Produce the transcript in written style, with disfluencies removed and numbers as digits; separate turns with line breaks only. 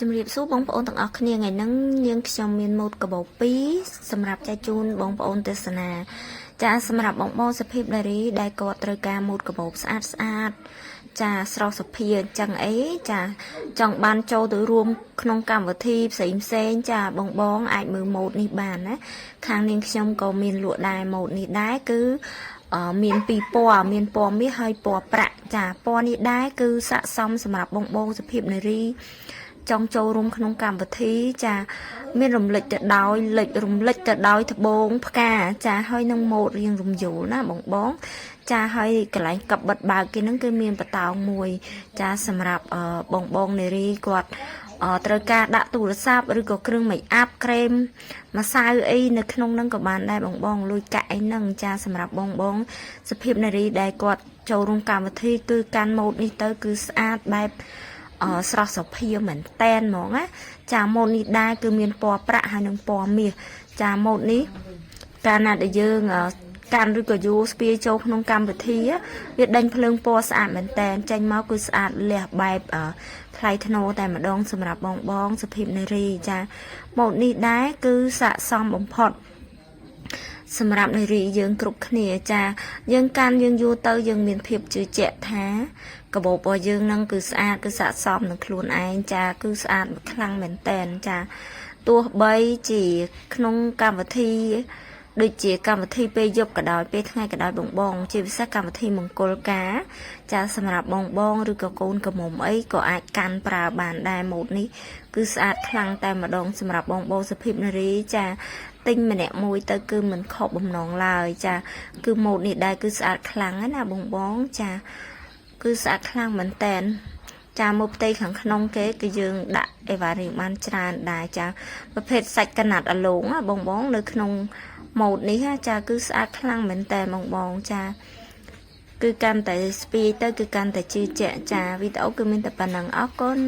ជំរាបសួរបងប្អូនទាំងអស់គ្នាថ្ងៃហ្នឹងយើងខ្ញុំមានម៉ូតកាបូ2សម្រាប់ចែកជូនបងប្អូនទេសនាចាសម្រាប់បងប្អូនសុភាពនារីដែលគាត់ត្រូវការម៉ូតកាបូស្អាតចាស្រស់សុភាអញ្ចឹងអីចាចង់បានចូលទៅរួមក្នុងកម្មវិធីផ្សេងចាបងអាចមើលម៉ូតនេះបានណាខាងនាងខ្ញុំក៏មានលក់ដែរម៉ូតនេះដែរគឺមានពីរពណ៌មានពណ៌មាសហើយពណ៌ប្រាក់ចាពណ៌នេះដែរគឺស័ក្តិសមសម្រាប់បងសុភាពនារីចង់ចូលរួមក្នុងកម្មវិធីចាមានរំលេចទៅដោយរំលេចទៅដោយត្បូងផ្កាចាហើយនឹងម៉ូតរៀងរំយល់ណាបងចាហើយកន្លែងកັບបិទបើកគេហ្នឹងគឺមានបតោងមួយចាសម្រាប់បងនារីគាត់ត្រូវការដាក់ទូរស័ព្ទឬក៏គ្រឿងមេកអាប់ក្រែមម្សៅអីនៅក្នុងហ្នឹងក៏បានដែរបងលួយកាក់អីហ្នឹងចាសម្រាប់បងសុភាពនារីដែលគាត់ចូលរួមកម្មវិធីគឺកាន់ម៉ូតនេះទៅគឺស្អាតបែបស្រស់សុភាមែនតែនហ្មងណាចាម៉ូតនេះដែរគឺមានពណ៌ប្រាក់ហើយនិងពណ៌មាសចាម៉ូតនេះកាលណាដែលយើងកាន់ឬក៏យូរស្ពាយចូលក្នុងកម្មវិធីវាដេញភ្លើងពណ៌ស្អាតមែនតែនចេញមកគឺស្អាតលះបែបថ្លៃថ្នូរតែម្ដងសម្រាប់បងសុភាពនារីចាម៉ូតនេះដែរគឺស័ក្តិសមបំផុតសម្រាប់នារីយើងគ្រប់គ្នាចាយើងកាន់យើងយូរទៅយើងមានភាពជឿជាក់ថាកាបូបរបស់យើងនឹងគឺស្អាតគឺស័ក្តិសមនឹងខ្លួនឯងចាគឺស្អាតខ្លាំងមែនតែនចាទោះបីជាក្នុងកម្មវិធីដូចជាកម្មវិធីពេលយប់ក៏ដោយពេលថ្ងៃក៏ដោយបងជាពិសេសកម្មវិធីមង្គលការចាសម្រាប់បងឬក៏កូនក្រមុំអីក៏អាចកាន់ប្រើបានដែរម៉ូតនេះគឺស្អាតខ្លាំងតែម្ដងសម្រាប់បងសុភាពនារីចាទិញម្នាក់មួយទៅគឺមិនខកបំណងឡើយចាគឺម៉ូតនេះដែរគឺស្អាតខ្លាំងណាបងចាគឺស្អាតខ្លាំងមែនតែនចាមើលផ្ទៃខាងក្នុងគេគឺយើងដាក់អេវ៉ារីបានច្រើនដែរចាប្រភេទសាច់កណាត់អាឡូងណាបងនៅក្នុងម៉ូតនេះចាគឺស្អាតខ្លាំងមែនតែនបងចាគឺកាន់តែស្ពាយទៅគឺកាន់តែជឿជាក់ចាវីដេអូគឺមានតែប៉ុណ្ណឹងអរគុណ